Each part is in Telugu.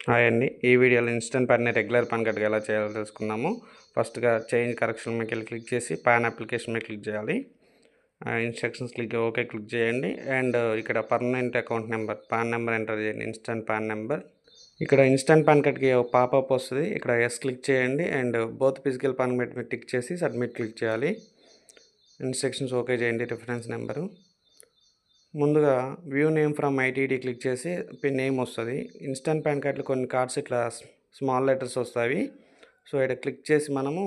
హాయ్ అండి. ఈ వీడియోలో ఇన్స్టెంట్ పాన్‌ని రెగ్యులర్ పాన్ కార్డ్‌గా ఎలా చేయాలో తెలుసుకుందాము. ఫస్ట్‌గా చేంజ్ కరెక్షన్ మీదకెళ్ళి క్లిక్ చేసి పాన్ అప్లికేషన్ మీద క్లిక్ చేయాలి. ఇన్‌స్ట్రక్షన్స్ ఓకే క్లిక్ చేయండి. అండ్ ఇక్కడ permanent account number PAN number enter చేయండి. Instant PAN number. ఇక్కడ ఇన్స్టెంట్ పాన్ కార్డ్‌కి ఒక పాపప్ వస్తది. ఇక్కడ యెస్ క్లిక్ చేయండి. And both physical PAN card మీద టిక్ చేసి సబ్మిట్ క్లిక్ చేయాలి. ఇన్‌స్ట్రక్షన్స్ ఓకే చేయండి. Reference number. ముందుగా view name from ITD click చేసి నేమ్ వస్తుంది. ఇన్స్టెంట్ పాన్ కార్డ్లో కొన్ని కార్డ్స్ ఇట్లా స్మాల్ లెటర్స్ వస్తాయి. సో ఇక్కడ క్లిక్ చేసి మనము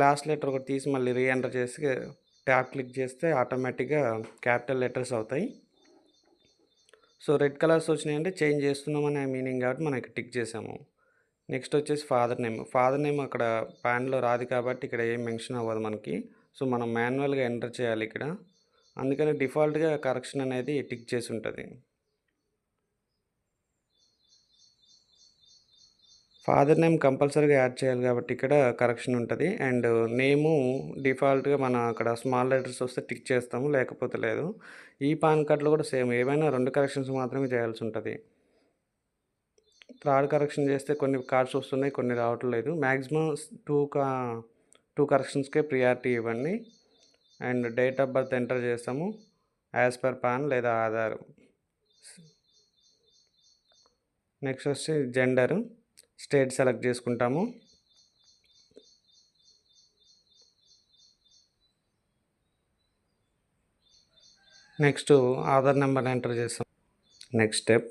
లాస్ట్ లెటర్ ఒకటి తీసి మళ్ళీ రీఎంటర్ చేసి ట్యాబ్ క్లిక్ చేస్తే ఆటోమేటిక్గా క్యాపిటల్ లెటర్స్ అవుతాయి. సో రెడ్ కలర్స్ వచ్చినాయంటే చేంజ్ చేస్తున్నామనే మీనింగ్ కాబట్టి మనం ఇక్కడ టిక్ చేసాము. నెక్స్ట్ వచ్చేసి ఫాదర్ నేమ్ అక్కడ పాన్లో రాదు కాబట్టి ఇక్కడ ఏం మెన్షన్ అవ్వదు మనకి. సో మనం మాన్యువల్గా ఎంటర్ చేయాలి ఇక్కడ. అందుకని డిఫాల్ట్గా కరెక్షన్ అనేది టిక్ చేసి ఉంటుంది. ఫాదర్ నేమ్ కంపల్సరీగా యాడ్ చేయాలి కాబట్టి ఇక్కడ కరెక్షన్ ఉంటుంది. అండ్ నేము డిఫాల్ట్గా మనం అక్కడ స్మాల్ లెటర్స్ వస్తే టిక్ చేస్తాము, లేకపోతే లేదు. ఈ పాన్ కార్డ్లో కూడా సేమ్ ఏవైనా 2 కరెక్షన్స్ మాత్రమే చేయాల్సి ఉంటుంది. థర్డ్ కరెక్షన్ చేస్తే కొన్ని కార్డ్స్ వస్తున్నాయి, కొన్ని రావట్లేదు. మ్యాక్సిమం 2 కరెక్షన్స్కే ప్రియారిటీ ఇవ్వండి. And date of birth enter చేస్తాము యాజ్ పర్ పాన్ లేదా ఆధార్. నెక్స్ట్ వచ్చి జెండరు, స్టేట్ సెలెక్ట్ చేసుకుంటాము. నెక్స్ట్ ఆధార్ నెంబర్ ఎంటర్ చేస్తాం. నెక్స్ట్ స్టెప్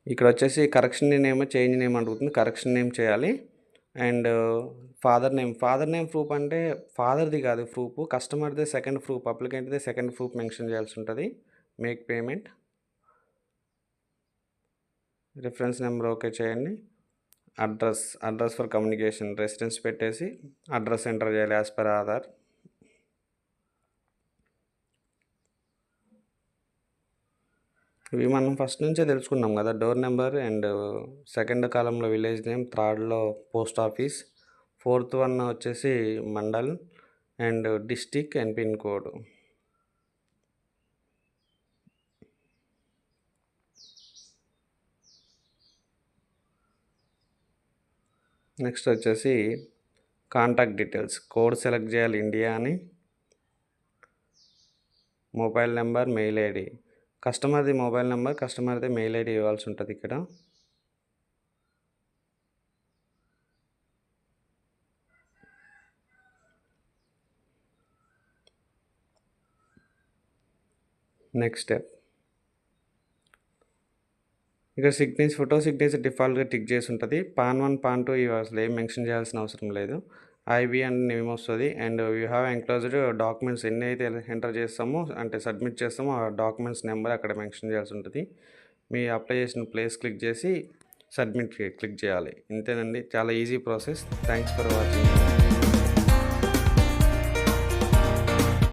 ఇక్కడ వచ్చేసి కరెక్షన్ నేమ్ చేంజ్ నేమ్ అడుగుతుంది. కరెక్షన్ నేమ్ చేయాలి. అండ్ ఫాదర్ నేమ్ ప్రూఫ్ అంటే ఫాదర్ది కాదు ప్రూఫ్, కస్టమర్దే సెకండ్ ప్రూఫ్, అప్లికెంట్దే సెకండ్ ప్రూఫ్ మెన్షన్ చేయాల్సి ఉంటుంది. Make payment, reference number okay చేయండి. అడ్రస్ ఫర్ కమ్యూనికేషన్ రెసిడెన్స్ పెట్టేసి అడ్రస్ ఎంటర్ చేయాలి యాజ్ పర్ ఆధార్. ఇవి మనం ఫస్ట్ నుంచే తెలుసుకున్నాం కదా. డోర్ నెంబర్ అండ్ సెకండ్ కాలంలో విలేజ్ నేమ్, థర్డ్లో పోస్ట్ ఆఫీస్, ఫోర్త్ వన్ వచ్చేసి mandal and district and pin code. Next వచ్చేసి కాంటాక్ట్ డీటెయిల్స్, కోడ్ సెలెక్ట్ చేయాలి ఇండియా అని. మొబైల్ నెంబర్, మెయిల్ ఐడి, కస్టమర్ది మొబైల్ నెంబర్, కస్టమర్ది మెయిల్ ఐడి ఇవ్వాల్సి ఉంటుంది ఇక్కడ. నెక్స్ట్ స్టెప్ ఇక్కడ ఫోటో సిగ్నేచర్ డిఫాల్ట్గా టిక్ చేసి ఉంటుంది. పాన్ 1 పాన్ 2 ఇవి అసలు ఏం మెన్షన్ చేయాల్సిన అవసరం లేదు. ఐబీ అండ్ నేమ్ వస్తుంది. And you have enclosed documents ఎన్ని అయితే ఎంటర్ చేస్తామో అంటే సబ్మిట్ చేస్తామో ఆ డాక్యుమెంట్స్ నెంబర్ అక్కడ మెన్షన్ చేయాల్సి ఉంటుంది. మీ అప్లై చేసిన ప్లేస్ క్లిక్ చేసి సబ్మిట్ క్లిక్ చేయాలి. ఇంతేనండి, చాలా easy process. Thanks for watching.